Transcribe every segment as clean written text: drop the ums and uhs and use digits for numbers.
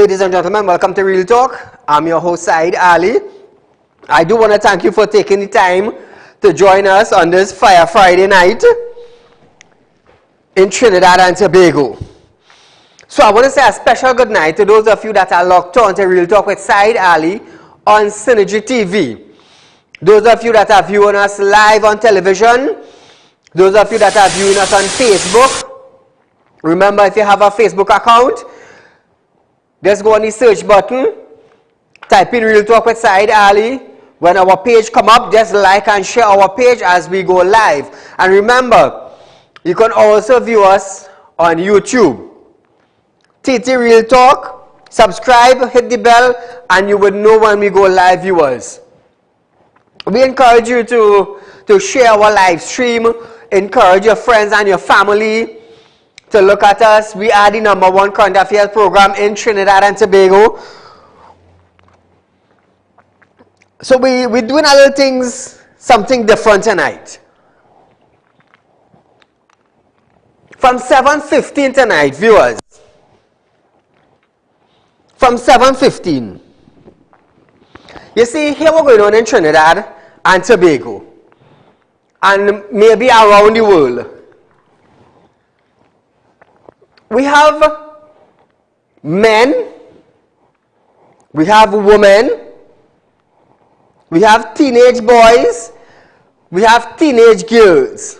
Ladies and gentlemen, welcome to Real Talk. I'm your host, Saieed Ali. I do want to thank you for taking the time to join us on this Fire Friday night in Trinidad and Tobago. So I want to say a special good night to those of you that are locked on to Real Talk with Saieed Ali on Synergy TV. Those of you that are viewing us live on television, those of you that are viewing us on Facebook, remember if you have a Facebook account, just go on the search button, type in Real Talk with Saieed Ali. When our page come up, just like and share our page as we go live. And remember, you can also view us on YouTube. TT Real Talk, subscribe, hit the bell, and you would know when we go live, viewers. We encourage you to share our live stream, encourage your friends and your family to look at us. We are the #1 current affairs program in Trinidad and Tobago. So we're doing other things, something different tonight. From 7:15 tonight, viewers. From 7:15. You see, here we're going on in Trinidad and Tobago. And maybe around the world. We have men, we have women, we have teenage boys, we have teenage girls.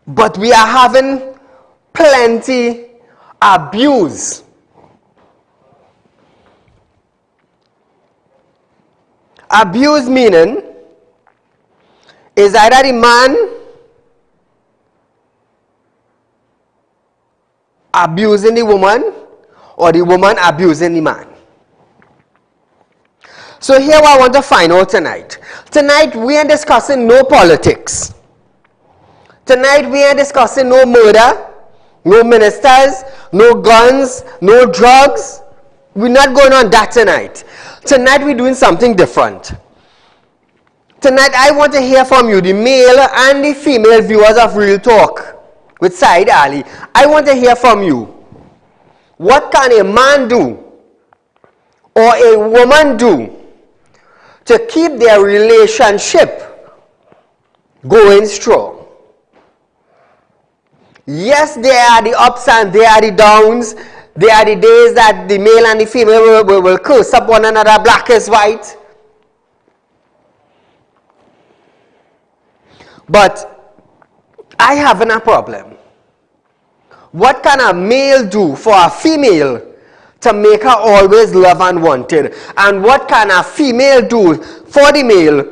But we are having plenty abuse. Abuse meaning is either the man abusing the woman or the woman abusing the man. So here what I want to find out tonight. Tonight we are discussing no politics. Tonight we are discussing no murder, no ministers, no guns, no drugs. We're not going on that tonight. Tonight we're doing something different. Tonight I want to hear from you, the male and the female viewers of Real Talk with Saieed Ali. I want to hear from you. What can a man do or a woman do to keep their relationship going strong? Yes, there are the ups and there are the downs. There are the days that the male and the female will curse up one another, black as white. But I have a problem. What can a male do for a female to make her always loved and wanted? And what can a female do for the male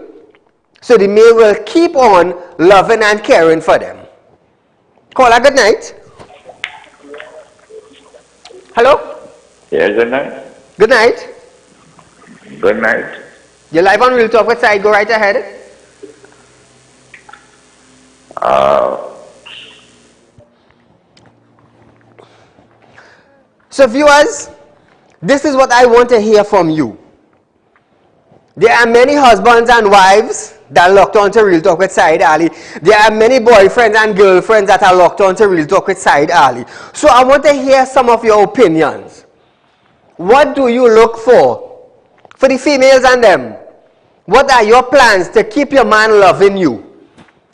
so the male will keep on loving and caring for them? Caller, good night. Hello? Yeah, good night. Good night. Good night. You're live on Real Talk with Saieed. Go right ahead. So viewers, this is what I want to hear from you. There are many husbands and wives that are locked on to Real Talk with Saieed Ali. There are many boyfriends and girlfriends that are locked on to Real Talk with Saieed Ali. So I want to hear some of your opinions. What do you look for the females and them? What are your plans to keep your man loving you?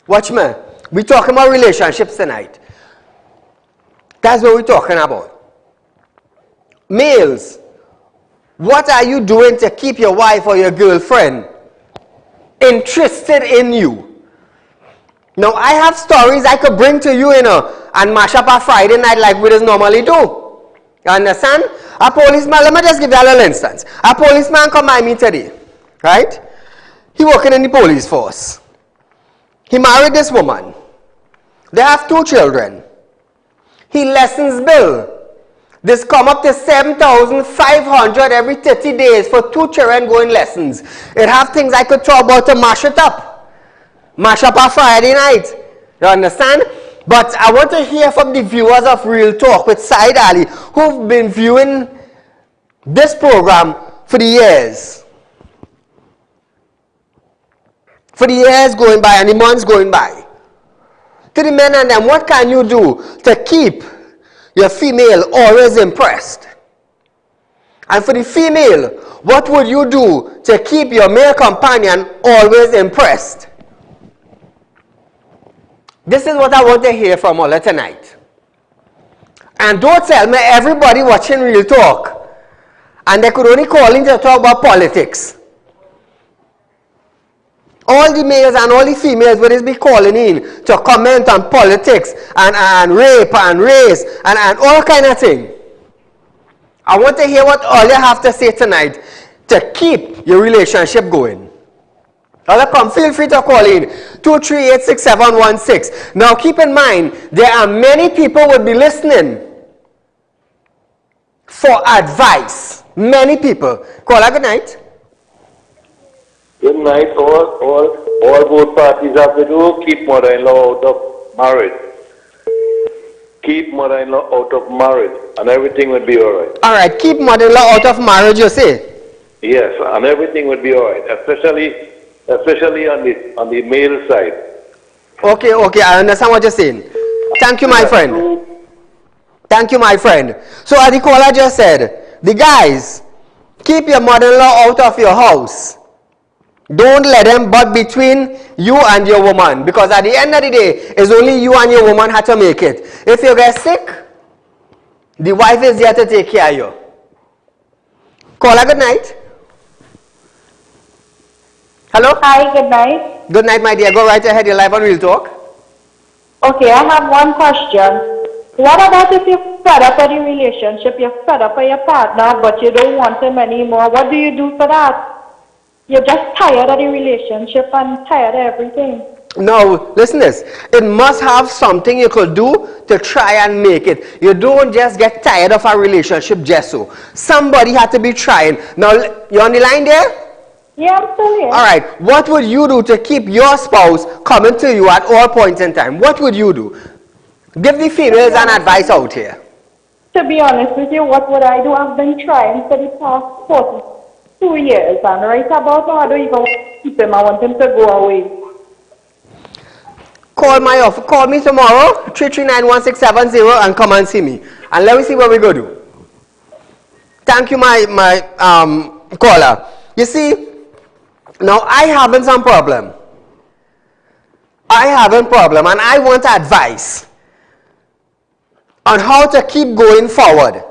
Watch me. We're talking about relationships tonight. That's what we're talking about. Males, what are you doing to keep your wife or your girlfriend interested in you? Now, I have stories I could bring to you, and mash up a Friday night like we just normally do. You understand? A policeman, let me just give you a little instance. A policeman come by me today, right? He working in the police force. He married this woman. They have 2 children. He lessons bill. This come up to 7,500 every 30 days for 2 children going lessons. It have things I could talk about to mash it up. Mash up a Friday night. You understand? But I want to hear from the viewers of Real Talk with Saieed Ali who've been viewing this program for the years. For the years going by and the months going by. To the men and them, what can you do to keep your female always impressed. And for the female, what would you do to keep your male companion always impressed? This is what I want to hear from all tonight. And don't tell me everybody watching Real Talk and they could only call in to talk about politics. All the males and all the females would be calling in to comment on politics and rape and race and all kind of thing. I want to hear what all you have to say tonight to keep your relationship going. Come, feel free to call in 238-6716. Now keep in mind, there are many people who will be listening for advice. Many people. Caller, good night. Good night. All both parties have to do, keep mother-in-law out of marriage. Keep mother-in-law out of marriage, and everything would be all right. All right, keep mother-in-law out of marriage, you say? Yes, and everything would be all right, especially on the male side. Okay, I understand what you're saying. Thank you, my friend. Thank you, my friend. So as the caller just said, the guys, keep your mother-in-law out of your house. Don't let them butt between you and your woman, because at the end of the day, it's only you and your woman have to make it. If you get sick, the wife is there to take care of you. Caller, good night. Hello? Hi, good night. Good night, my dear. Go right ahead. You're live on Real Talk. Okay, I have one question. What about if you're fed up with your relationship, you're fed up with your partner, but you don't want him anymore? What do you do for that? You're just tired of the relationship and tired of everything. No, listen this. It must have something you could do to try and make it. You don't just get tired of a relationship just so. Somebody had to be trying. Now, you on the line there? Yeah, I'm still here. All right. What would you do to keep your spouse coming to you at all points in time? What would you do? Give the females an advice out here. To be honest with you, what would I do? I've been trying for the past 42 years, and right about now, I don't even want to keep him. I want him to go away. Call me tomorrow, 339-1670, and come and see me. And let me see what we're going to do. Thank you, my caller. You see, now I having some problem. And I want advice on how to keep going forward.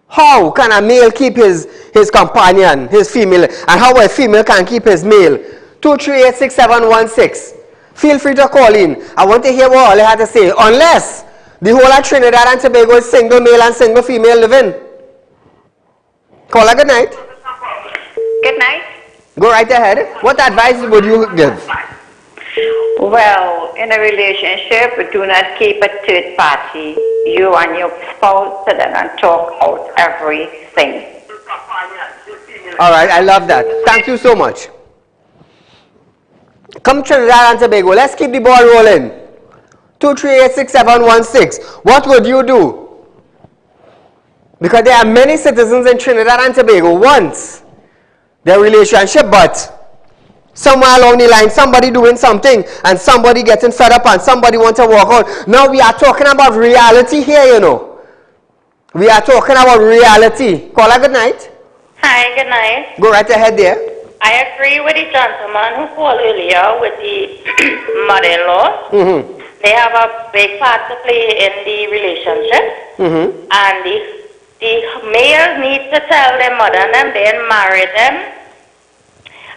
How can a male keep his companion, his female, and how a female can keep his male? 238-6716. Feel free to call in. I want to hear what all you have to say. Unless the whole of Trinidad and Tobago is single male and single female living. Caller, good night. Good night. Go right ahead. What advice would you give? Well, in a relationship, do not keep a third party. You and your spouse sit down and talk out everything. All right, I love that. Thank you so much. Come Trinidad and Tobago. Let's keep the ball rolling. 238-6716. What would you do? Because there are many citizens in Trinidad and Tobago once their relationship, but somewhere along the line, somebody doing something and somebody getting fed up and somebody wants to walk out. Now we are talking about reality here, you know. We are talking about reality. Caller, good night. Hi, good night. Go right ahead there. I agree with the gentleman who called earlier with the mother-in-law. Mm-hmm. They have a big part to play in the relationship. Mm-hmm. And the male needs to tell their mother and them, then marry them.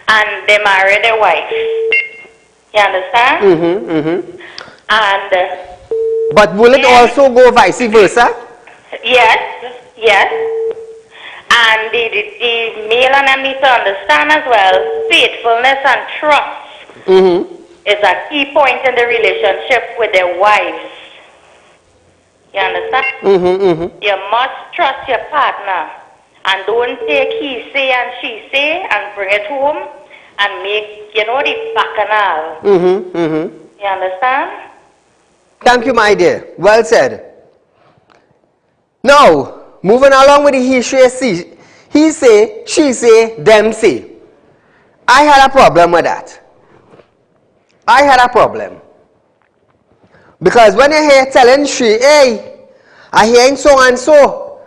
And they marry their wife. You understand? Mm-hmm. Mm-hmm. And but will it also go vice versa? Yes. And the male and them need to understand as well, faithfulness and trust is a key point in the relationship with their wives. You understand? You must trust your partner. And don't take he say and she say and bring it home and make, the bacchanal. You understand? Thank you, my dear. Well said. Now, moving along with the he say, she say, them say. I had a problem with that. Because when you hear telling she, hey, I hearing so and so.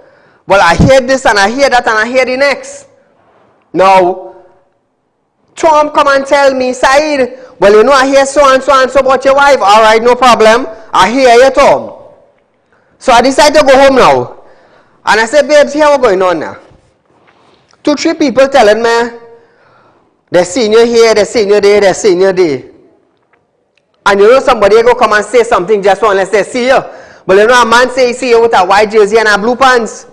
Well, I hear this and I hear that and I hear the next. Now, Tom come and tell me, Saeed, well, you know, I hear so and so about your wife. All right, no problem. I hear you, Tom. So I decided to go home now. And I said, babes, here what's going on now. 2-3 people telling me, they're seeing you here, they're seeing you there, they're seeing you there. And you know somebody go come and say something just unless they see you. But you know a man say he see you with a white jersey and a blue pants.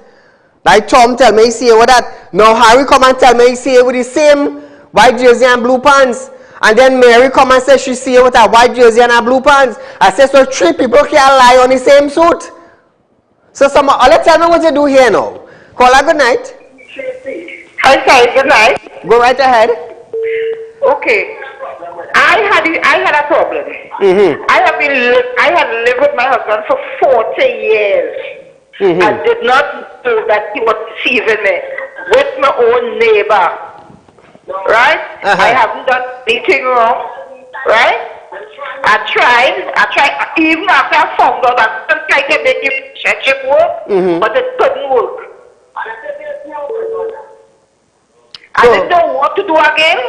Like Tom tell me he see you with that. Now Harry come and tell me he see you with the same white jersey and blue pants. And then Mary come and say she see you with a white jersey and a blue pants. I say so 3 people can't lie on the same suit. So let's tell me what you do here now. Call her good night. Hi, sorry, good night. Go right ahead. Okay. I had a problem. I had lived with my husband for 40 years. I did not know that he was deceiving me with my own neighbor. Right? I haven't done anything wrong. Right? I tried, even after I found out that I tried to make the relationship work, but it couldn't work. I didn't know what to do again.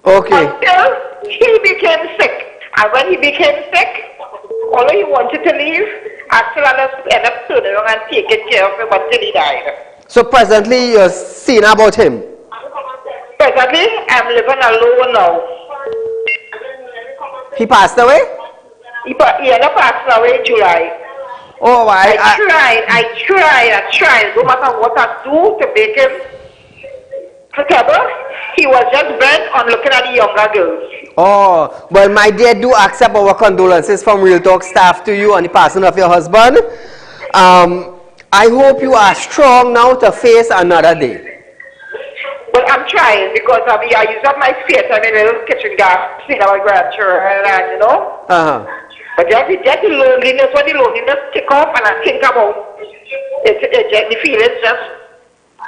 Okay. Until he became sick. And when he became sick, although he wanted to leave, I still ended up turning around and taking care of him until he died. So presently you're seeing about him? Presently, I'm living alone now. He passed away? He ended up passing away in July. Oh, I tried. No matter what I do to make him forgettable, he was just bent on looking at the younger girls. Oh, well, my dear, do accept our condolences from Real Talk staff to you on the passing of your husband. I hope you are strong now to face another day. Well, I'm trying because I use up my space and a little kitchen gas to see our grandchildren and you know. But just the loneliness, when the loneliness take off and I think about it, the feelings just.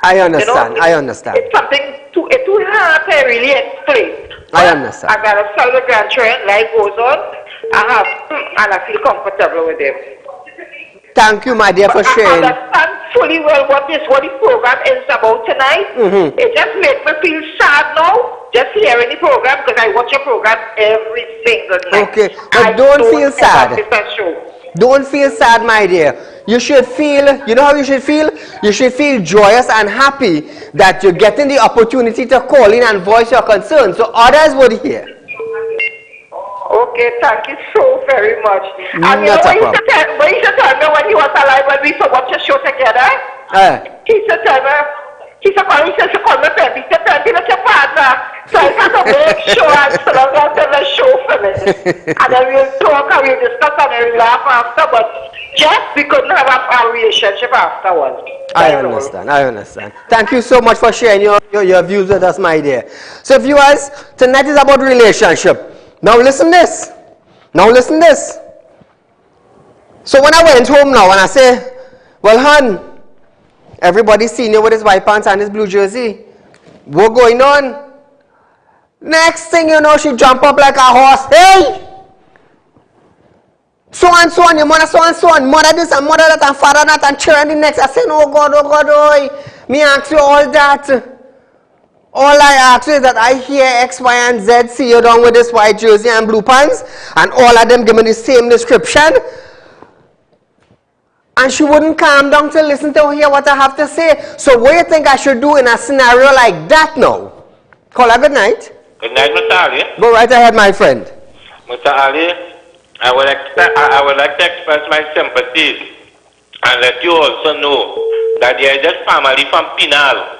I understand. You know, I understand. It's something too hard to really explain. I understand. I gotta tell the grandchildren life goes on. And I feel comfortable with them. Thank you, my dear, for sharing. I understand fully well what the program is about tonight. It just makes me feel sad now, just hearing the program, because I watch your program every single night. Okay, but don't feel sad. Don't feel sad, my dear. You should feel, you know how you should feel? You should feel joyous and happy that you're getting the opportunity to call in and voice your concerns so others would hear. Okay, thank you so very much. Not you know, a problem. He used to tell me when he was alive, when we used to watch a show together, he used to tell me, he used to call me Peppy. He said, Peppy, that's your partner. So I had to make sure I still got the show for me. And then we'll talk and we'll discuss and we'll laugh after, but just we couldn't have a relationship afterwards. I understand. Thank you so much for sharing your views with us, my dear. So viewers, tonight is about relationship. Now listen this. So when I went home now and I say, well, hon, everybody's seen you with his white pants and his blue jersey. What going on? Next thing you know, she jump up like a horse. Hey! So and so on, your mother so and so on, mother this and mother that and father that and children the next. I said, oh God, oh. Me ask you all that. All I ask you is that I hear X, Y, and Z see you down with this white jersey and blue pants, and all of them give me the same description. And she wouldn't calm down to listen to hear what I have to say. So what do you think I should do in a scenario like that now? Call her good night. Good night, Mr. Ali. Go right ahead, my friend. Mr. Ali, I would like to express my sympathies and let you also know that there is this family from Pinal.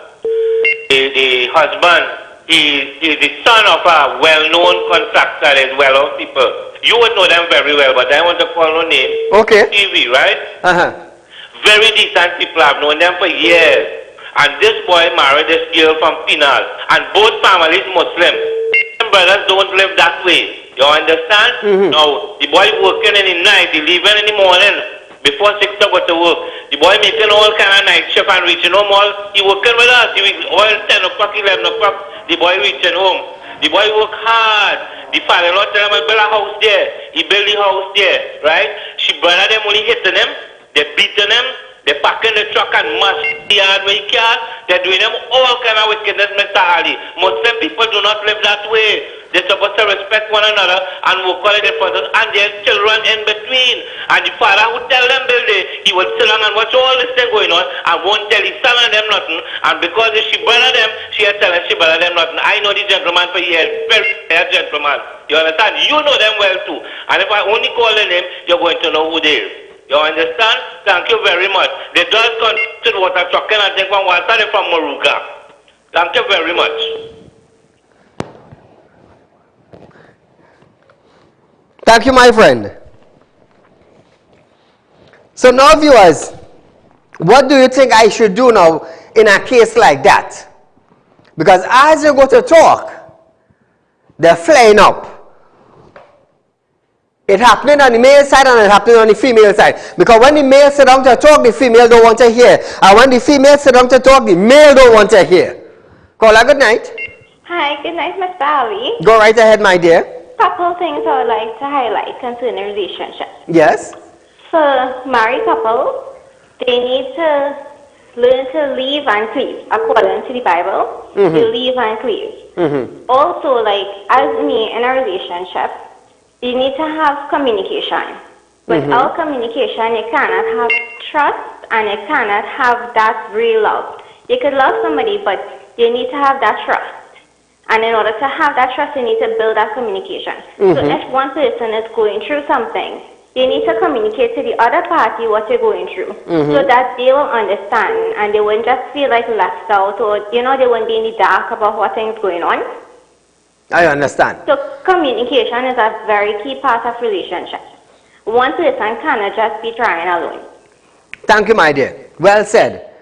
The husband is the son of a well-known contractor as well of people. You would know them very well, but I want to call no name. Okay. TV, right? Very decent people. I've known them for years. And this boy married this girl from Pinal. And both families Muslim. Brothers don't live that way. You understand? Now, the boy working in the night, he leaving in the morning before 6 to go to work. The boy making all kind of night shift and reaching home he working with us. He all 10 o'clock, 11 o'clock, the boy reaching home. The boy work hard. The father-in-law tell him, I build a house there. He build the house there, right? She brother them only hitting him. They beating him. They packing the truck and mash the yard where he can. They're doing them all kind of wickedness, Mr. Ali. Muslim people do not live that way. They're supposed to respect one another and work all the brothers and their children in between. And the father would tell them build it, he would sit down and watch all this thing going on and won't tell his son and them nothing. And because she brother them, she had tell she brother them nothing. I know the gentleman for years, very fair gentleman. You understand? You know them well too. And if I only call the name, you're going to know who they is. You understand? Thank you very much. They just consider what I'm talking and think from Walter from Moruga. Thank you very much. Thank you, my friend. So now, viewers, what do you think I should do now in a case like that? Because as you go to talk, they're flying up. It happening on the male side and it happening on the female side. Because when the male sit down to talk, the female don't want to hear. And when the female sit down to talk, the male don't want to hear. Caller, good night. Hi, good night, Mr. Ali. Go right ahead, my dear. Couple things I would like to highlight concerning relationships. Yes. So, married couple, they need to learn to leave and cleave. According to the Bible, you leave and cleave. Also, like, as me in a relationship, you need to have communication. Without communication, you cannot have trust and you cannot have that real love. You could love somebody, but you need to have that trust. And in order to have that trust, you need to build that communication. So if one person is going through something, you need to communicate to the other party what you're going through so that they will understand and they won't just feel like left out or, they won't be in the dark about what things going on. I understand. So communication is a very key part of relationships. One person cannot just be trying alone. Thank you, my dear. Well said.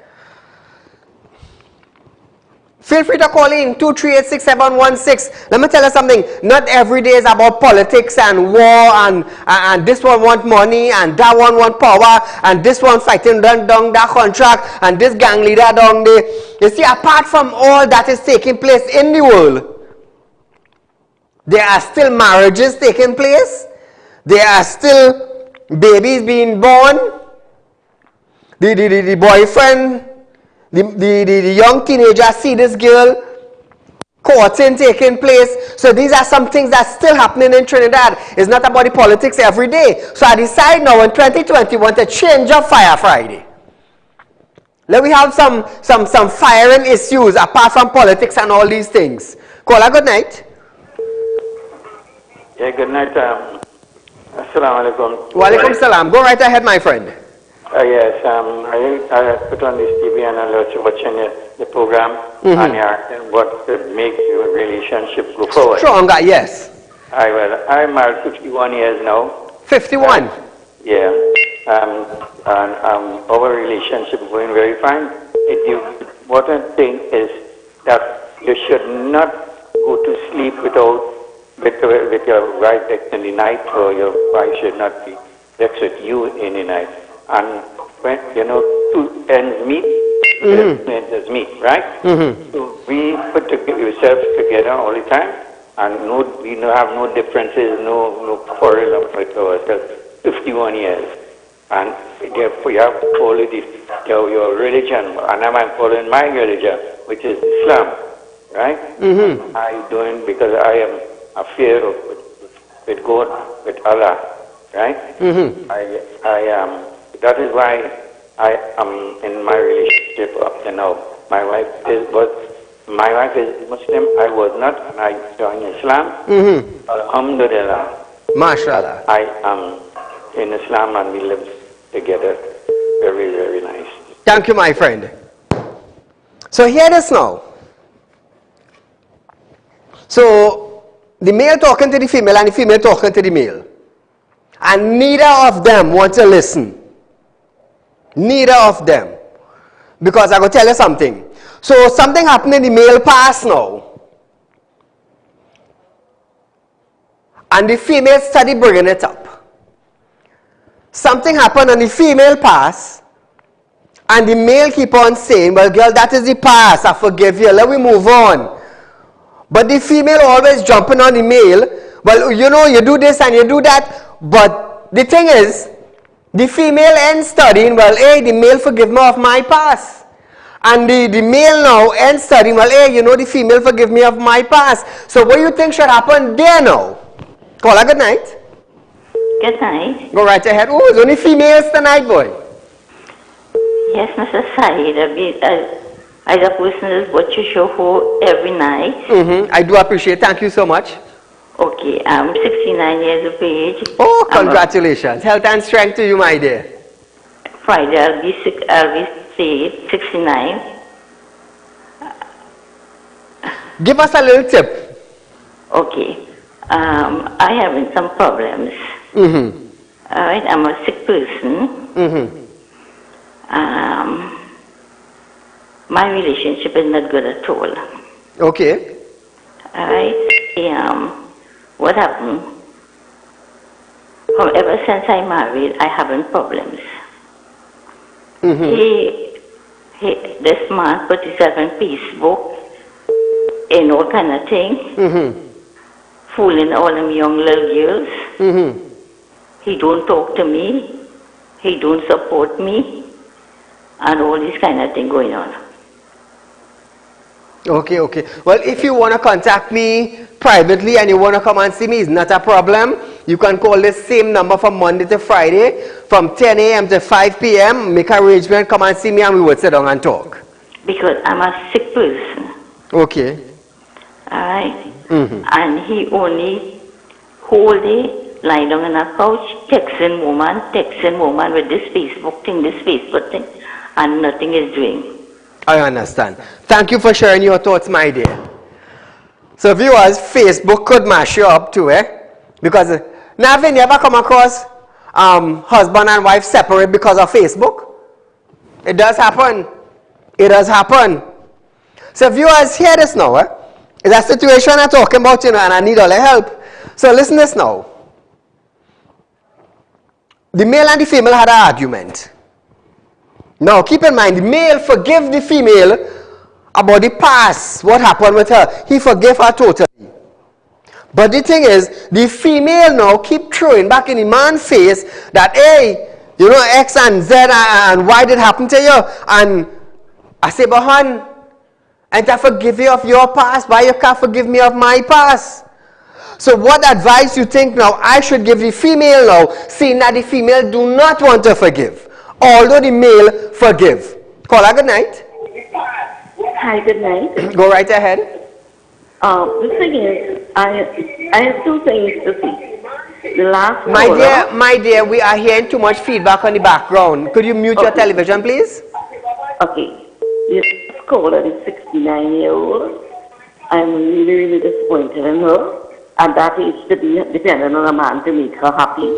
Feel free to call in 238-6716. Let me tell you something. Not every day is about politics and war and this one want money and that one want power and this one fighting down that contract and this gang leader down there. You see, apart from all that is taking place in the world, there are still marriages taking place. There are still babies being born. The boyfriend, the young teenager see this girl, courting taking place. So these are some things that's still happening in Trinidad. It's not about the politics every day. So I decide now in 2020 want to change up Fire Friday. Let me have some firing issues apart from politics and all these things. Caller, good night. Yeah, good night. Assalamu alaikum. Wa alaikum salam. Go right ahead, my friend. Yes, I put on this TV and I was watching the program and what makes your relationship go forward. Stronger, yes. I'm married 51 years now. 51? Yeah. And our relationship is going very fine. The important thing is that you should not go to sleep with your wife in the night, or your wife should not be vexed with you in the night. And when, two ends meet, two ends meet, right? So we put ourselves together all the time, and we have no differences, no quarrel with ourselves. 51 years. And therefore you have to follow your religion, and I'm following my religion, which is Islam, right? I'm doing because I am affair with God, with Allah, right? That is why I am in my relationship up to now. My wife is Muslim. I was not, and I joined Islam. Alhamdulillah. MashaAllah. I am in Islam and we live together. Very, very nice. Thank you, my friend. So hear this now. So the male talking to the female and the female talking to the male. And neither of them want to listen. Neither of them. Because I'm going to tell you something. So something happened in the male past now. And the female started bringing it up. Something happened on the female past. And the male keep on saying, well, girl, that is the past. I forgive you. Let me move on. But the female always jumping on the male well, you know, you do this and you do that, but the thing is, the female ends studying, well, hey, the male forgive me of my past. And the male now ends studying, well, hey, you know, the female forgive me of my past. So what do you think should happen there now? Call her good night. Good night. Go right ahead. Oh, it's only females tonight, boy. Yes, Mr. Saeed. I the person is what you show for every night. I do appreciate it. Thank you so much. Okay, I'm 69 years of age. Oh, congratulations. Health and strength to you, my dear. Friday, I'll be 69. Give us a little tip. Okay. I having some problems. All right, I'm a sick person. My relationship is not good at all. Okay. All right. What happened? From ever since I married, I having problems. This man put himself on Facebook and all kind of thing, fooling all them young little girls. He don't talk to me, he don't support me, and all this kind of thing going on. Okay, okay. Well, if you want to contact me privately and you want to come and see me, it's not a problem. You can call this same number from Monday to Friday from 10 a.m. to 5 p.m. Make arrangement, come and see me and we will sit down and talk. Because I'm a sick person. Okay. Alright? And he only whole day lie down on a couch, texting woman with this Facebook thing, and nothing is doing. I understand. Thank you for sharing your thoughts, my dear. So viewers, Facebook could mash you up too, Because now have you ever come across husband and wife separate because of Facebook? It does happen. It does happen. So viewers, hear this now, It's a situation I'm talking about, and I need all the help. So listen this now. The male and the female had an argument. Now, keep in mind, the male forgave the female about the past, what happened with her. He forgave her totally. But the thing is, the female now keep throwing back in the man's face that, hey, you know, X and Z and Y did happen to you. And I say, but hon, and I forgive you of your past, why you can't forgive me of my past? So what advice you think now I should give the female now, seeing that the female do not want to forgive? Although the male forgive. Call her good night. Hi, good night. Go right ahead. The thing is, I have two things to say. The last my dear, we are hearing too much feedback on the background. Could you mute your television, please? Okay. This caller is 69-year-old. I'm really, really disappointed in her. At that age to be dependent on a man to make her happy.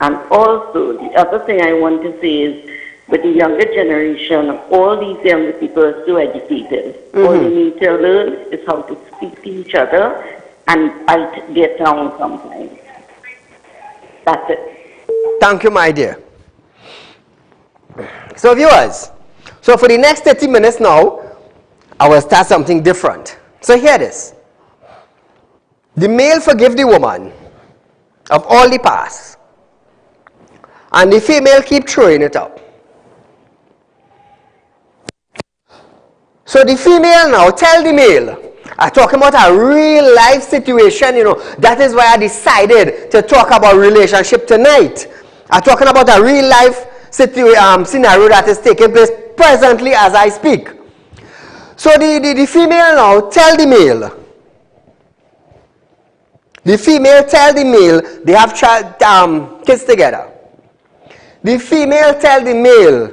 And also, the other thing I want to say is, with the younger generation, all these younger people are so educated. All you need to learn is how to speak to each other and fight their tongue sometimes. That's it. Thank you, my dear. So viewers, so for the next 30 minutes now, I will start something different. So hear this. The male forgive the woman of all the past. And the female keep throwing it up. So the female now tell the male, I'm talking about a real life situation, you know. That is why I decided to talk about relationship tonight. I'm talking about a real life scenario that is taking place presently as I speak. So the female now tell the male. The female tell the male they have kids together. The female tell the male,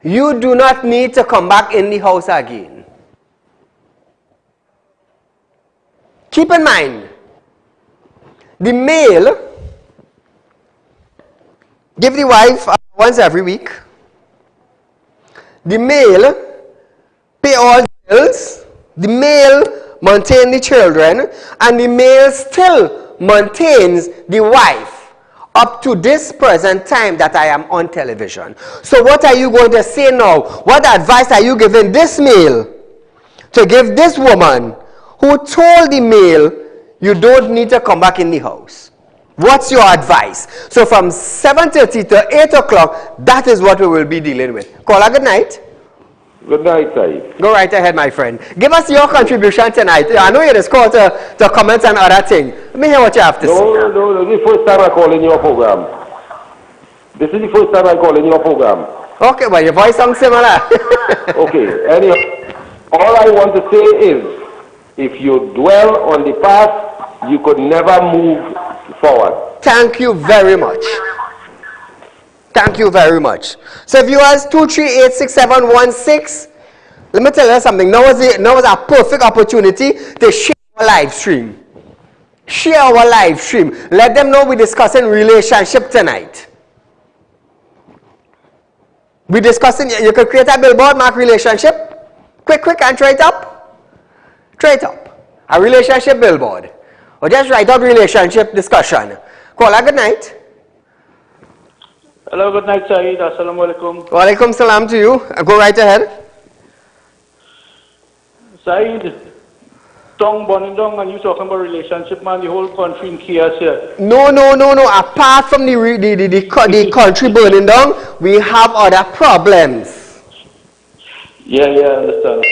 you do not need to come back in the house again. Keep in mind, the male give the wife once every week. The male pay all the bills. The male maintain the children. And the male still maintains the wife up to this present time that I am on television. So what are you going to say now? What advice are you giving this male to give this woman who told the male, you don't need to come back in the house. What's your advice? So from 7:30 to 8 o'clock, that is what we will be dealing with. Caller, good night. Good night, Saeed. Go right ahead, my friend. Give us your contribution tonight. I know you just called to comment on other things. Let me hear what you have to say. No, this is the first time I call in your program. This is the first time I call in your program. Okay, well, your voice sounds similar. Okay, anyhow, all I want to say is, if you dwell on the past, you could never move forward. Thank you very much. Thank you very much. So viewers, 2386716, let me tell you something. Now is a perfect opportunity to share our live stream. Share our live stream. Let them know we're discussing relationship tonight. We're discussing, you could create a billboard, mark relationship. Quick, and try it up. Try it up. A relationship billboard. Or just write out relationship discussion. Caller, good night. Hello, good night, Saeed. Assalamu alaikum. Wa alaikum salam to you. Go right ahead. Saeed, Tong Bonindong, and you talking about relationship, man, the whole country in chaos here. No. Apart from the country burning down, we have other problems. Yeah, understand.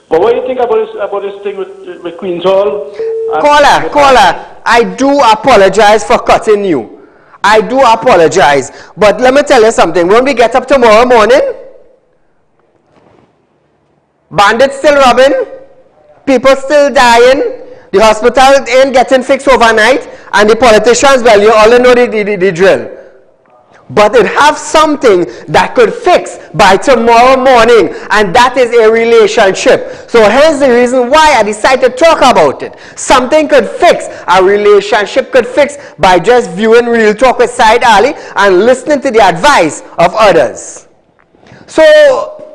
But what do you think about this thing with Queen's Hall? Caller, I do apologize for cutting you. I do apologize. But let me tell you something. When we get up tomorrow morning, bandits still robbing, people still dying, the hospital ain't getting fixed overnight, and the politicians, well, you all know the drill. But it have something that could fix by tomorrow morning, and that is a relationship. So here's the reason why I decided to talk about it. Something could fix, a relationship could fix by just viewing Real Talk with Saieed Ali and listening to the advice of others. So,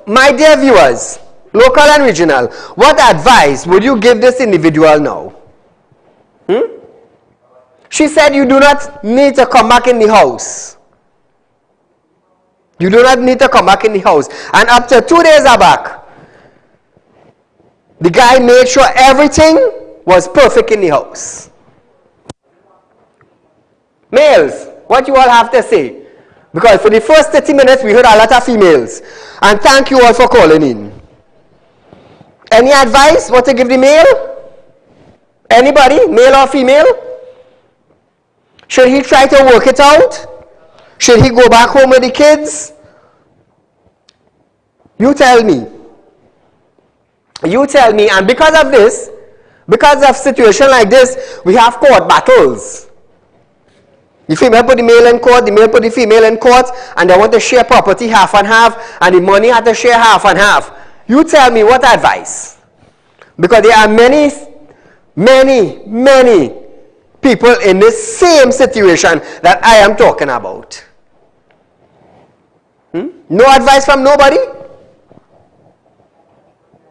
my dear viewers, local and regional, what advice would you give this individual now? She said you do not need to come back in the house. You do not need to come back in the house. And up to 2 days back, the guy made sure everything was perfect in the house. Males, what you all have to say? Because for the first 30 minutes, we heard a lot of females. And thank you all for calling in. Any advice? What to give the male? Anybody? Male or female? Should he try to work it out? Should he go back home with the kids? You tell me. You tell me. And because of this, because of situation like this, we have court battles. The female put the male in court, the male put the female in court, and they want to share property half and half, and the money had to share half and half. You tell me what advice. Because there are many people in this same situation that I am talking about. No advice from nobody?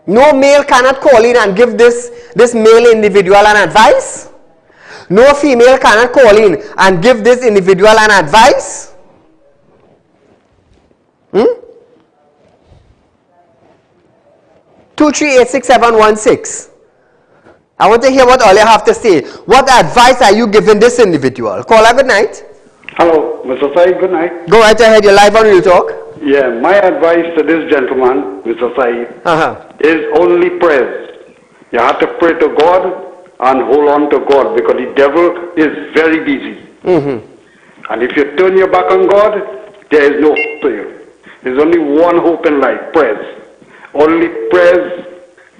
No male cannot call in and give this male individual an advice? No female cannot call in and give this individual an advice? 2386716. I want to hear what all you have to say. What advice are you giving this individual? Caller, good night. Hello, Mr. Saeed, good night. Go right ahead, you're live on Real Talk. Yeah, my advice to this gentleman, Mr. Saeed, is only prayers. You have to pray to God and hold on to God because the devil is very busy. And if you turn your back on God, there is no hope for you. There's only one hope in life, prayers. Only prayers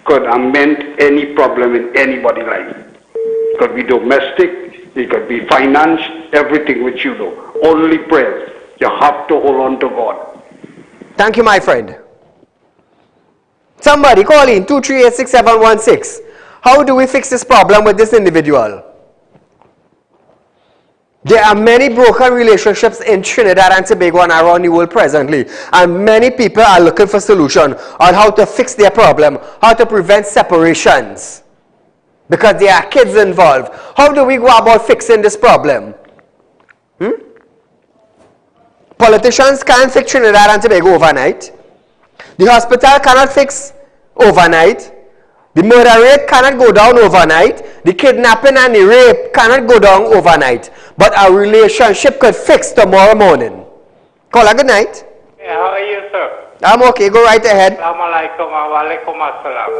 could amend any problem in anybody's life. It could be domestic, it could be finance, everything which you do. Only prayers. You have to hold on to God. Thank you, my friend. Somebody call in 2386716. How do we fix this problem with this individual? There are many broken relationships in Trinidad and Tobago and around the world presently, and many people are looking for solution on how to fix their problem, how to prevent separations, because there are kids involved. How do we go about fixing this problem? Politicians can't fix Trinidad and Tobago overnight. The hospital cannot fix overnight. The murder rate cannot go down overnight. the kidnapping and the rape cannot go down overnight, but a relationship could fix tomorrow morning. Caller, good night. Yeah, how are you, sir? I'm okay, go right ahead. Assalamu alaikum wa alaikum assalam.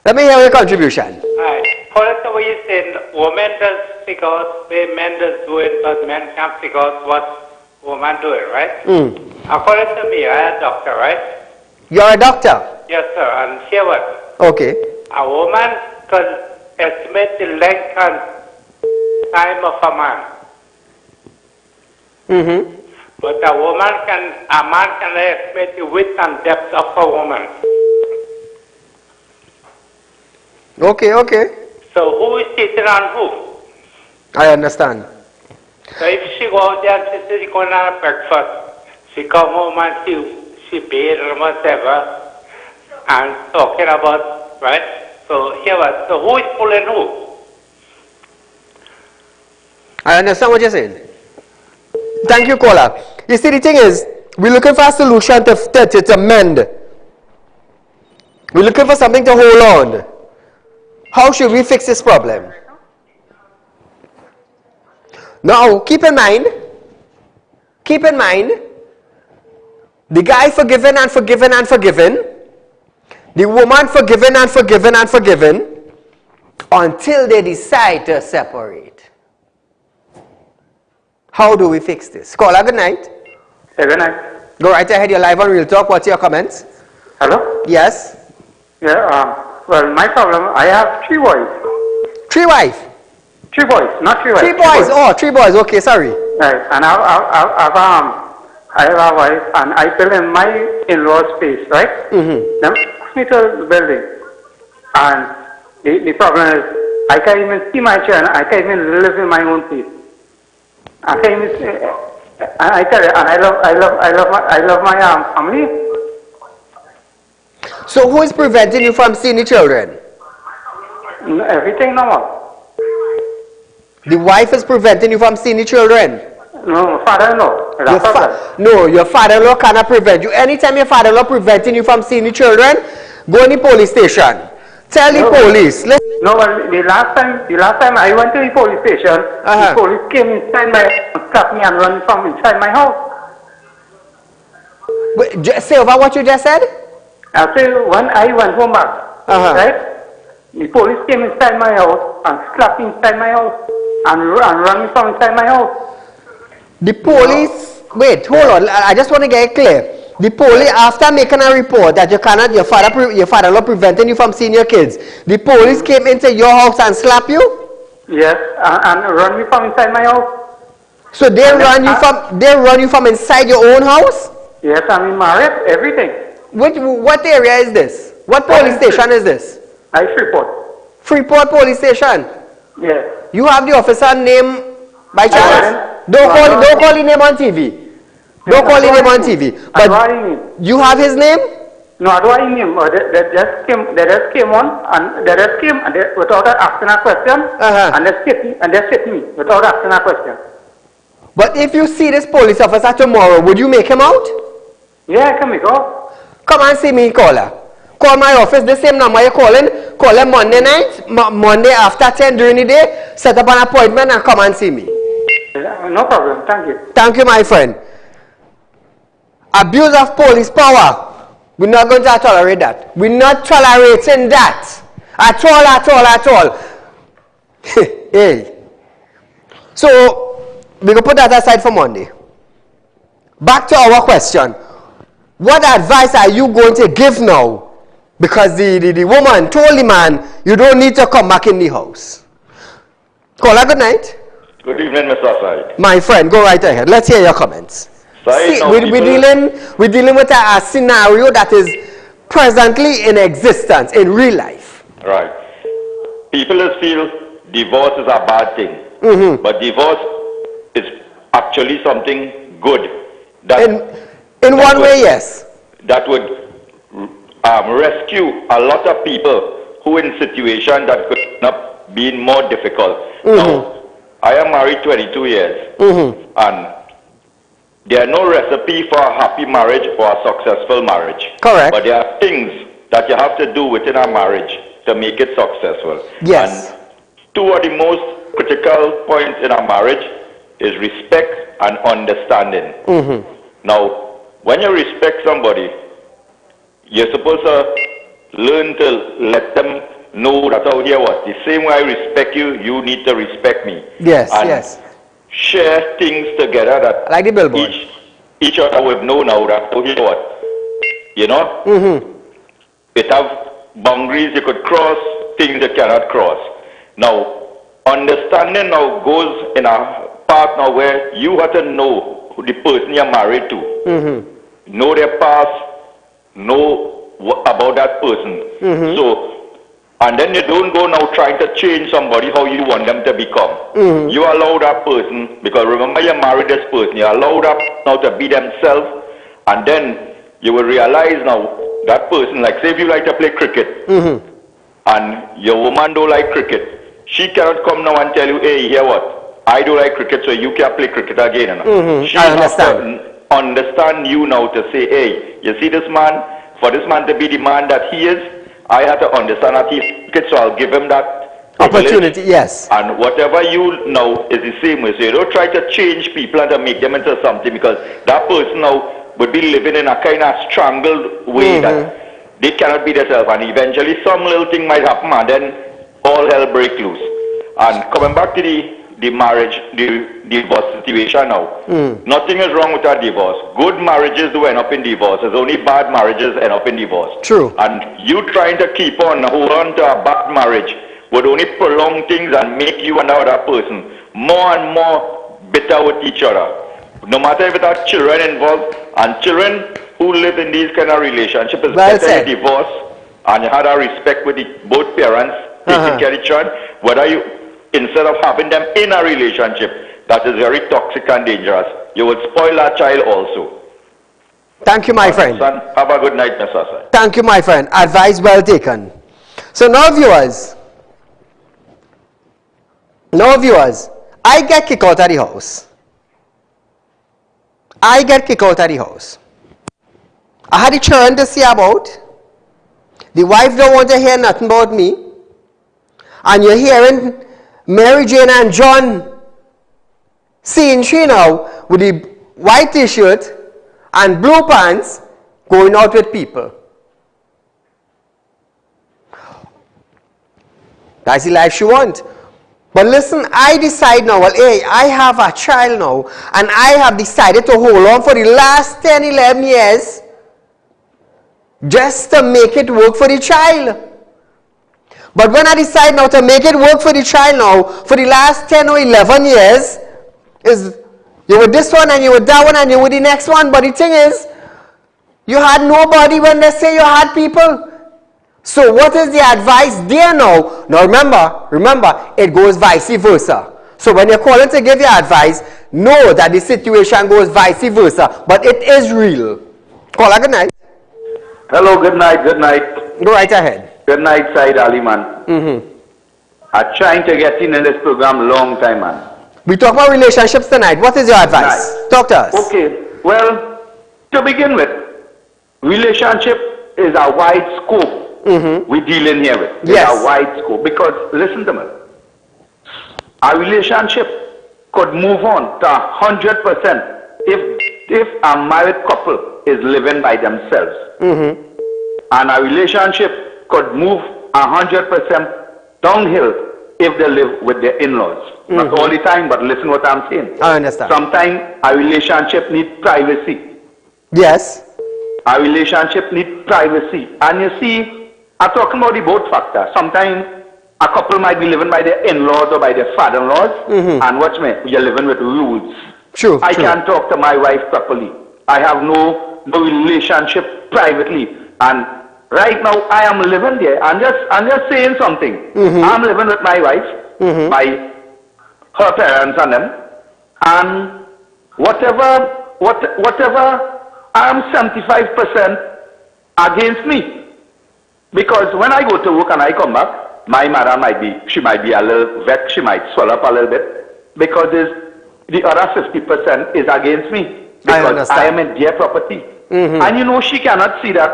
Let me hear your contribution. Hi. According to what you said, women does figure out where men does do it, but men can't figure out what women do it, right? According to me, I'm a doctor, right? You're a doctor? Yes, sir. And here what? Okay. A woman can estimate the length and time of a man. But a man can estimate the width and depth of a woman. Okay, okay. So who is cheating on who? I understand. So if she go out there and she says she's going to have breakfast, she come home and she bathe or whatever, and talking about, right? So here was, so who is pulling who? I understand what you're saying. Thank you, caller. You see, the thing is, we're looking for a solution to mend. We're looking for something to hold on. How should we fix this problem? Now, keep in mind, the guy forgiven and forgiven and forgiven, the woman forgiven and forgiven and forgiven, until they decide to separate. How do we fix this? Caller, good night. Hey, good night. Go right ahead, you're live on Real Talk. What's your comments? Hello? Yes? Yeah, well, my problem, I have 3 boys. 3 wives? 3 boys, not 3 wives. 3 boys, oh, 3 boys, okay, sorry. Right, and I have a wife, and I fill in my in-law space, right? Then ask me to the building. And the problem is, I can't even see my children, I can't even live in my own place. I can't even see, I tell you, and I love my family. So who is preventing you from seeing the children? Everything normal. The wife is preventing you from seeing the children? No, father-in-law. No, your father-in-law cannot prevent you. Anytime your father-in-law preventing you from seeing the children, go in the police station. Tell the police. No, but the last time I went to the police station, the police came inside my house, slapped me and run from inside my house. Wait, say over what you just said? I say when I went home back, right? The police came inside my house and slapped me inside my house and run me from inside my house. The police, wait, hold on, I just want to get it clear. The police, after making a report that you cannot, your father-in-law preventing you from seeing your kids, the police came into your house and slapped you? Yes, and run me from inside my house. So they run you from inside your own house? Yes, I'm married, everything. What area is this? What police station is this? Freeport. Freeport police station? Yes. You have the officer name by chance? Don't call his name on TV. Don't call his name on TV. But you have his name? No, I don't have his name. They just came on and they just came and without asking a question and they sit me without asking a question. But if you see this police officer tomorrow, would you make him out? Yeah, I can make out. Come and see me, caller. Call my office, the same number you're calling. Call him Monday night, Monday after 10 during the day. Set up an appointment and come and see me. No problem, thank you. Thank you, my friend. Abuse of police power. We're not going to tolerate that. We're not tolerating that. At all. Hey. So, we're going to put that aside for Monday. Back to our question. What advice are you going to give now? Because the woman told the man, you don't need to come back in the house. Caller, good night. Good evening, Mr. Said. My friend, go right ahead. Let's hear your comments. See, we're dealing with a scenario that is presently in existence, in real life. Right. People just feel divorce is a bad thing. But divorce is actually something good. In one way, yes. That would rescue a lot of people who in situation that could not be more difficult. Now, I am married 22 years, and there are no recipe for a happy marriage or a successful marriage. Correct. But there are things that you have to do within a marriage to make it successful. Yes. And two of the most critical points in a marriage is respect and understanding. Now, when you respect somebody, you're supposed to learn to let them know that, oh, here what, the same way I respect you, you need to respect me. Yes, and yes. Share things together that like the billboard. Each other will know now that, oh, here what, you know? It have boundaries you could cross, things you cannot cross. Now, understanding now goes in a part now where you have to know who the person you're married to. Know their past, know about that person. So, and then you don't go now trying to change somebody how you want them to become. You allow that person, because remember you married this person, you allow that now to be themselves, and then you will realize now that person, like say if you like to play cricket, and your woman don't like cricket, she cannot come now and tell you, hey, hear what, I don't like cricket, so you can't play cricket again. She has to understand you now to say, hey, you see this man, for this man to be the man that he is, I have to understand that he's cricket, so I'll give him that opportunity. Yes. And whatever you know is the same way. So you don't try to change people and to make them into something, because that person now would be living in a kind of strangled way that they cannot be themselves, and eventually some little thing might happen and then all hell break loose. And coming back to the marriage, the divorce situation now, nothing is wrong with that divorce. Good marriages do end up in divorce. It's only bad marriages end up in divorce. True. And you trying to keep on, hold on to a bad marriage would only prolong things and make you and the other person more and more bitter with each other. No matter if it has children involved, and children who live in these kind of relationships, is better you divorce and you had a respect with both parents, taking care of each other, whether you, instead of having them in a relationship that is very toxic and dangerous, you would spoil that child also. Thank you, my friend. Son, have a good night, Mr. Sai. Thank you, my friend. Advice well taken. So now viewers, I get kicked out of the house. I had a children to see about. The wife don't want to hear nothing about me. And you're hearing Mary Jane and John seeing she now with the white t-shirt and blue pants going out with people. That's the life she wants. But listen, I decide now, well, hey, I have a child now, and I have decided to hold on for the last 10, 11 years just to make it work for the child. But when I decide now to make it work for the child now, for the last 10 or 11 years, is you with this one and you with that one and you with the next one. But the thing is, you had nobody when they say you had people. So what is the advice there now? Now remember, it goes vice versa. So when you're calling to give your advice, know that the situation goes vice versa. But it is real. Caller, good night. Hello, good night. Go right ahead. Good night, Saieed Ali, man. I'm trying to get in this program long time, man. We talk about relationships tonight. What is your advice? Talk to us. Okay, well, to begin with, relationship is a wide scope we're dealing here with. It's a wide scope, because, listen to me, a relationship could move on to 100% if a married couple is living by themselves. And a relationship could move 100% downhill if they live with their in-laws. Not all the time, but listen what I'm saying. I understand. Sometimes a relationship needs privacy. Yes. A relationship needs privacy. And you see, I'm talking about the both factors. Sometimes a couple might be living by their in-laws or by their father-in-laws, and watch me, you're living with rules. True. I can't talk to my wife properly. I have no relationship privately. And right now, I am living there. I'm just saying something. I'm living with my wife, her parents and them, and whatever, I'm 75% against me. Because when I go to work and I come back, my mother might be a little vexed, she might swell up a little bit, because the other 50% is against me. Because I am in their property. And you know she cannot see that.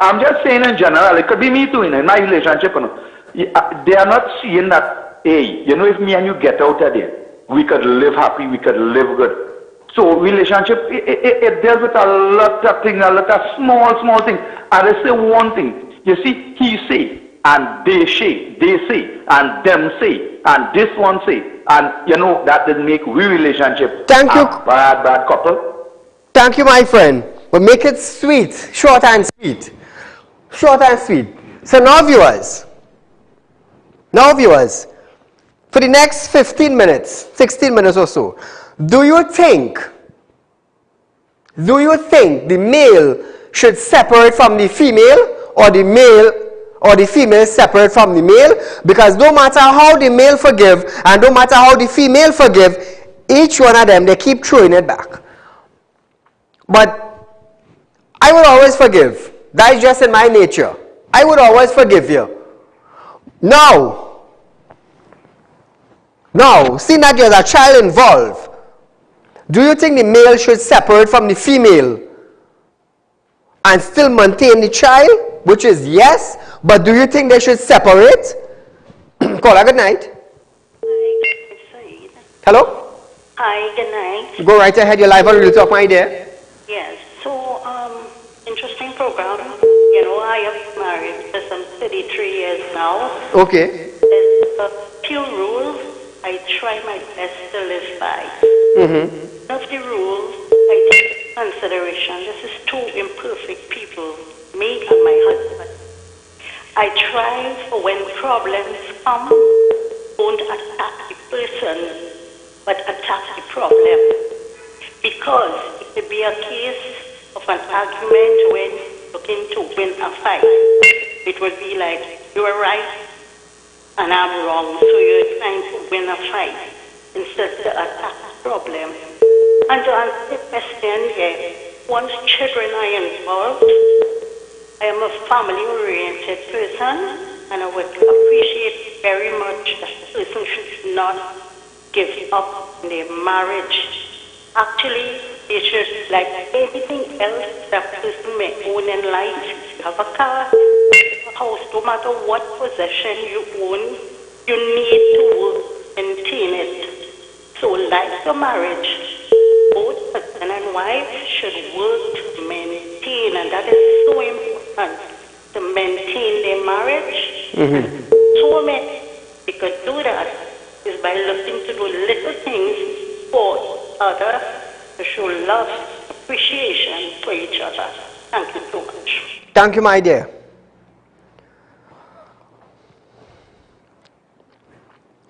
I'm just saying in general, it could be me too in my relationship. You know. They are not seeing that, hey, you know, if me and you get out of there, we could live happy, we could live good. So relationship, it deals with a lot of things, a lot of small things. And I say one thing, you see, he say, and they say, and them say, and this one say, and you know, that will make we relationship Thank you. bad couple. Thank you, my friend. But make it sweet, short and sweet. Short and sweet. So now viewers, for the next 15 minutes, 16 minutes or so, do you think the male should separate from the female, or the male or the female separate from the male? Because no matter how the male forgive and no matter how the female forgive, each one of them, they keep throwing it back. But I will always forgive. That is just in my nature. I would always forgive you. Now, seeing that there's a child involved, do you think the male should separate from the female and still maintain the child? Which is yes, but do you think they should separate? Caller, good night. Hi, Saeed. Hello? Hi, good night. Go right ahead, you're live on Real Talk, my dear. Yes, so, interesting program. You know, I have married for some 33 years now. Okay. There's a few rules I try my best to live by. One of the rules I take into consideration, this is two imperfect people, me and my husband. I try for when problems come, don't attack the person, but attack the problem. Because it could be a case of an argument when looking to win a fight. It would be like, you are right and I'm wrong, so you're trying to win a fight instead to attack the problem. And to answer the question, once children are involved, I am a family-oriented person, and I would appreciate very much that the person should not give up their marriage. Actually, they should, like anything else that person may own in life. If you have a car, a house, no matter what possession you own, you need to maintain it. So like your marriage, both husband and wife should work to maintain, and that is so important, to maintain their marriage. So many people do that is by looking to do little things for others, to show love, appreciation for each other. Thank you so much. Thank you, my dear.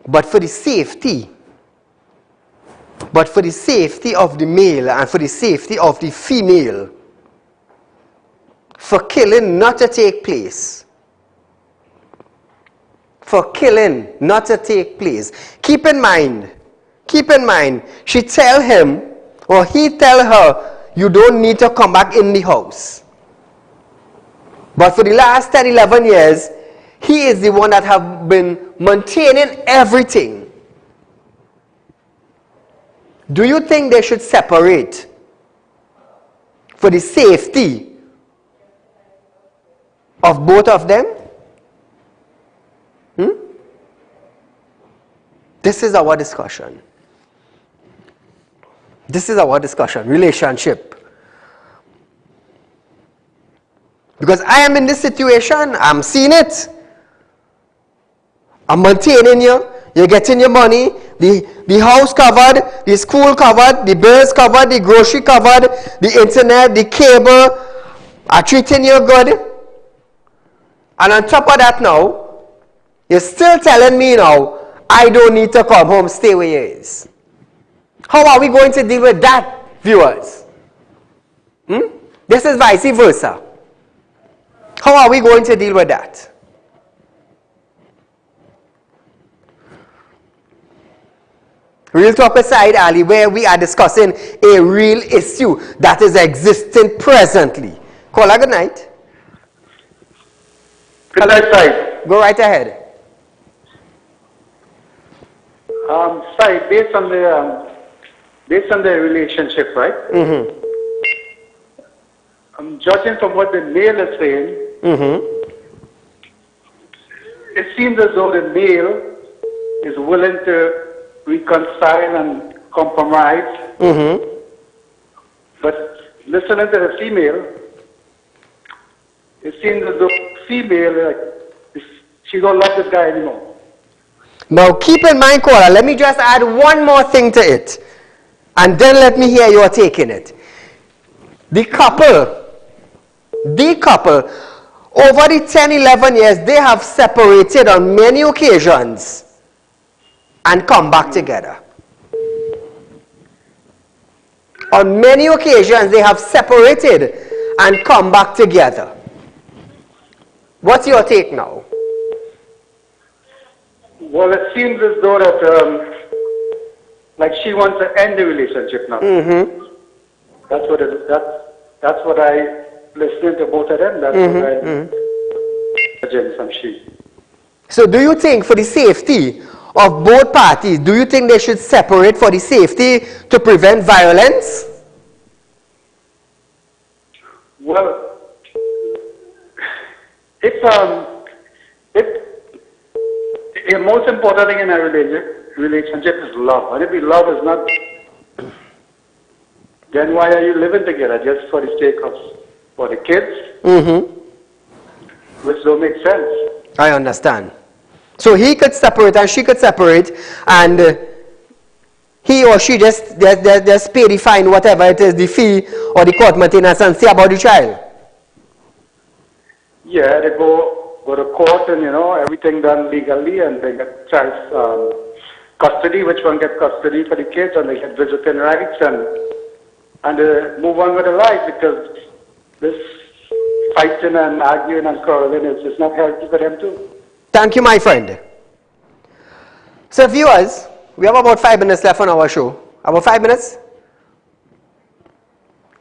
But for the safety of the male and for the safety of the female, for killing not to take place, keep in mind, she tell him or he tell her, you don't need to come back in the house. But for the last 10, 11 years, he is the one that have been maintaining everything. Do you think they should separate for the safety of both of them? This is our discussion. Relationship. Because I am in this situation, I'm seeing it. I'm maintaining you, you're getting your money, the house covered, the school covered, the bills covered, the grocery covered, the internet, the cable, are treating you good. And on top of that now, you're still telling me now, I don't need to come home, stay where you is. How are we going to deal with that, viewers? This is vice versa. How are we going to deal with that? Real Talk with Saieed Ali, where we are discussing a real issue that is existing presently. Caller, good night. Good night, Saieed. Go right ahead. Saieed, based on the relationship, right? I'm judging from what the male is saying. It seems as though the male is willing to reconcile and compromise. But listening to the female, it seems as though the female, she don't love this guy anymore. Now keep in mind, caller, let me just add one more thing to it. And then let me hear your take in it. The couple, over the 10, 11 years, they have separated on many occasions and come back together. On many occasions, they have separated and come back together. What's your take now? Well, it seems as though that, like she wants to end the relationship now. That's what I listened to both of them. That's what I judging from she. So do you think for the safety of both parties, do you think they should separate for the safety to prevent violence? Well, the most important thing in a relationship is love. And if the love is not, then why are you living together? Just for the sake of, for the kids? Which don't make sense. I understand. So he could separate and she could separate, and he or she just pay the fine, whatever it is, the fee or the court maintenance, and see about the child. Yeah, they go to court and, everything done legally, and they get child custody, which one gets custody for the kids, and they get visiting rights, and they move on with their life, because this fighting and arguing and quarreling is just not healthy for them too. Thank you, my friend. So viewers, we have about 5 minutes left on our show. About 5 minutes?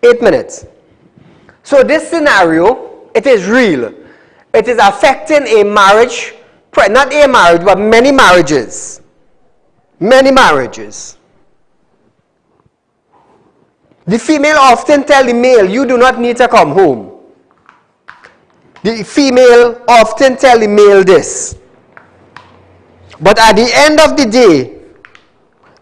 8 minutes. So this scenario, it is real. It is affecting a marriage, not a marriage, but many marriages. Many marriages. The female often tell the male, you do not need to come home. The female often tell the male this. But at the end of the day,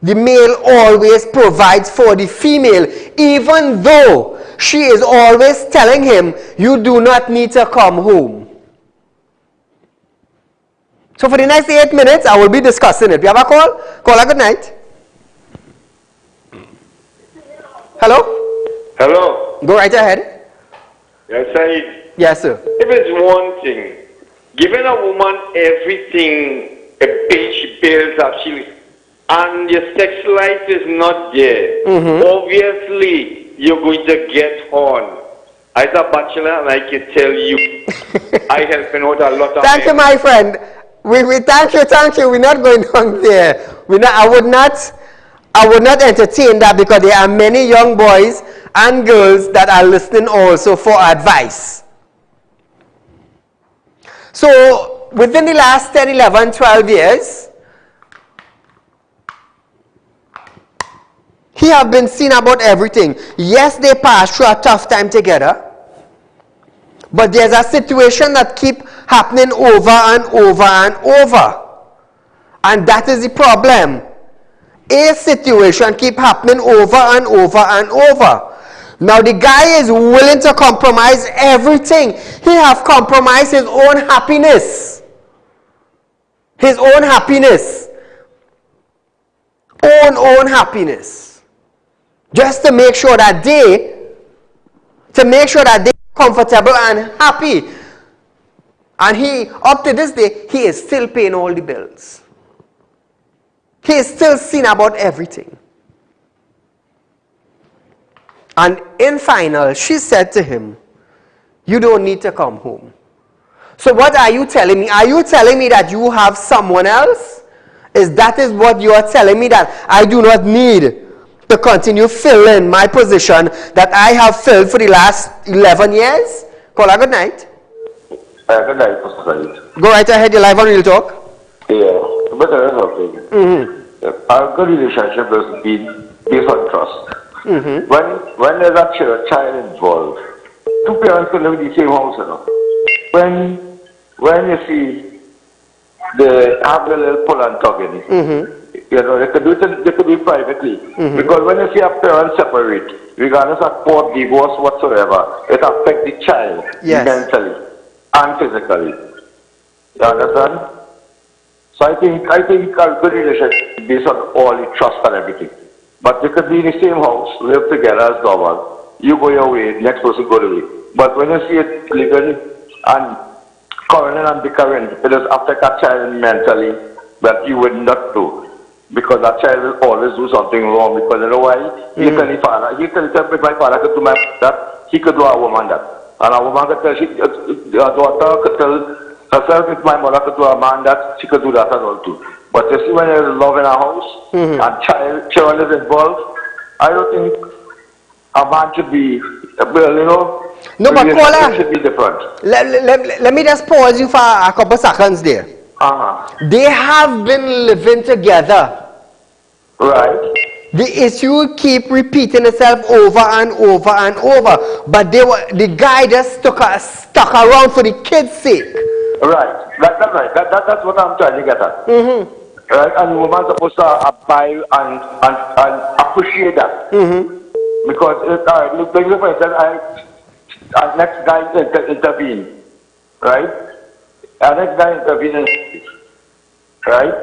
the male always provides for the female, even though she is always telling him, you do not need to come home. So for the next 8 minutes, I will be discussing it. We have a call? Caller, good night. Hello? Hello? Go right ahead. Yes, Saeed. Yes, sir. If it's one thing, giving a woman everything, a pay she builds up, and your sex life is not there, obviously you're going to get on. As a bachelor, and I can tell you, I help out a lot of Thank you, my friend. We thank you. We're not going on there. I would not entertain that, because there are many young boys and girls that are listening also for advice. So within the last 10, 11, 12 years, he have been seen about everything. Yes, they passed through a tough time together, but there's a situation that keep happening over and over and over. And that is the problem. A situation keep happening over and over and over. Now the guy is willing to compromise everything. He have compromised his own happiness. His own happiness. Own happiness. Just to make sure that they are comfortable and happy. And he, up to this day, he is still paying all the bills. He is still seeing about everything. And in final, she said to him, you don't need to come home. So what are you telling me? Are you telling me that you have someone else? Is what you are telling me, that I do not need to continue filling my position that I have filled for the last 11 years? Caller, good night. Good night, Mr. Saeed. Go right ahead, you're live on Real Talk. Yeah, but there is something. A good relationship is based on trust. When there's actually a child involved, two parents could live in the same house, you know. When you see they have a little pull and tug in it, you know, they could do it privately. Because when you see a parent separate, regardless of court, divorce, whatsoever, it affects the child mentally and physically. You understand? So I think a good relationship is based on all the trust and everything. But you could be in the same house, live together as normal. You go your way, the next person go their way. But when you see it living and quarreling and bickering, it will affect a child mentally that you would not do. Because that child will always do something wrong. Because you know why? He tell his father, my father could do my that, he could do a woman that. And a woman could tell, a daughter could tell herself, if my mother could do a man that, she could do that as well too. But you see when there's love in a house, and child is involved, I don't think a man should be, well, you know, no, but Kola, should be different. Let me just pause you for a couple seconds there. They have been living together. Right. The issue keep repeating itself over and over and over. But the guy just stuck around for the kids' sake. Right. That's right. That's what I'm trying to get at. Right? And the woman's supposed to abide and appreciate that. Because look, for instance, next guy intervene. Right? Our next guy intervenes, right?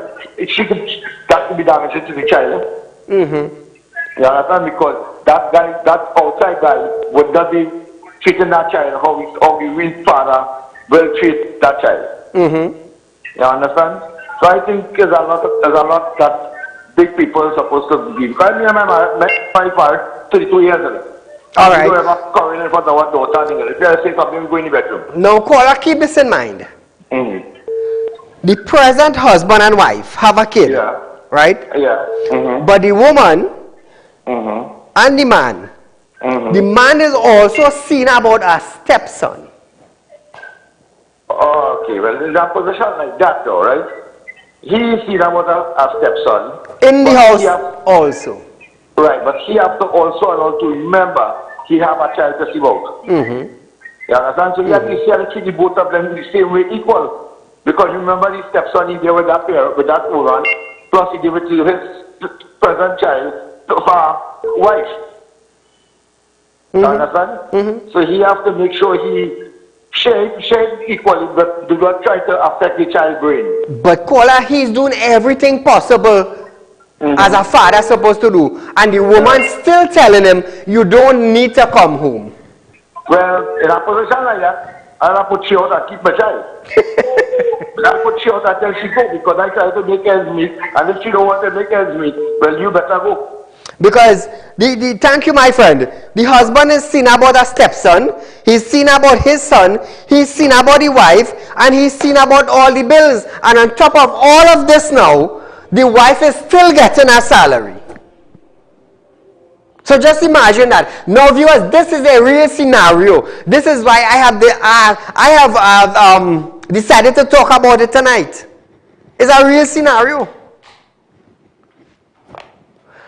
She could that could be damaging to the child. You understand? Because that guy, that outside guy, would not be treating that child how the real father will treat that child. You understand? So I think there's a lot that big people are supposed to be. Because me and my father 32 years ago. All right. You ever quarrel in front of our daughter? If you say something, go in the bedroom. Now, Kola, keep this in mind. The present husband and wife have a kid, right? Yeah. But the woman and the man is also seen about a stepson. Okay, well, in a position like that, though, right? He is seen about a stepson. In the house also. Right, but he has to also to remember he have a child to see about. You understand? So you have to treat the both of them in the same way, equal. Because remember the stepson he did with that pair, with that woman, plus he gave it to his present child, wife. You understand? So he has to make sure he share equally, but do not try to affect the child's brain. But Kola, he's doing everything possible as a father supposed to do. And the woman still telling him, you don't need to come home. Well, in a position like that, I'll put you out and keep my child. I'll put you out until she go because I try to make ends meet. And if she don't want to make ends meet, well, you better go. Because, thank you, my friend. The husband is seen about a stepson. He's seen about his son. He's seen about the wife. And he's seen about all the bills. And on top of all of this now, the wife is still getting a salary. So just imagine that. Now, viewers, this is a real scenario. This is why I have decided to talk about it tonight. It's a real scenario.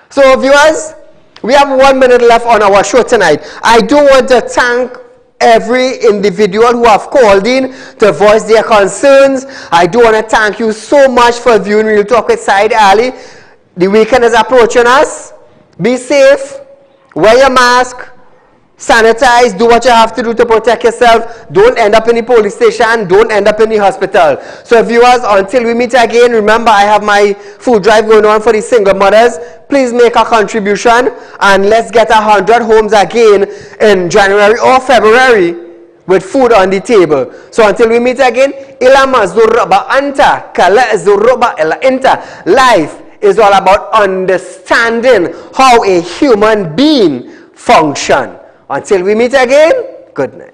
So, viewers, we have 1 minute left on our show tonight. I do want to thank every individual who have called in to voice their concerns. I do want to thank you so much for viewing Real Talk with Saieed Ali. The weekend is approaching us. Be safe. Wear your mask. Sanitize. Do what you have to do to protect yourself. Don't end up in the police station. Don't end up in the hospital. So viewers, until we meet again, remember I have my food drive going on for the single mothers. Please make a contribution and let's get 100 homes again in January or February with food on the table. So until we meet again, life is all about understanding how a human being functions. Until we meet again, good night.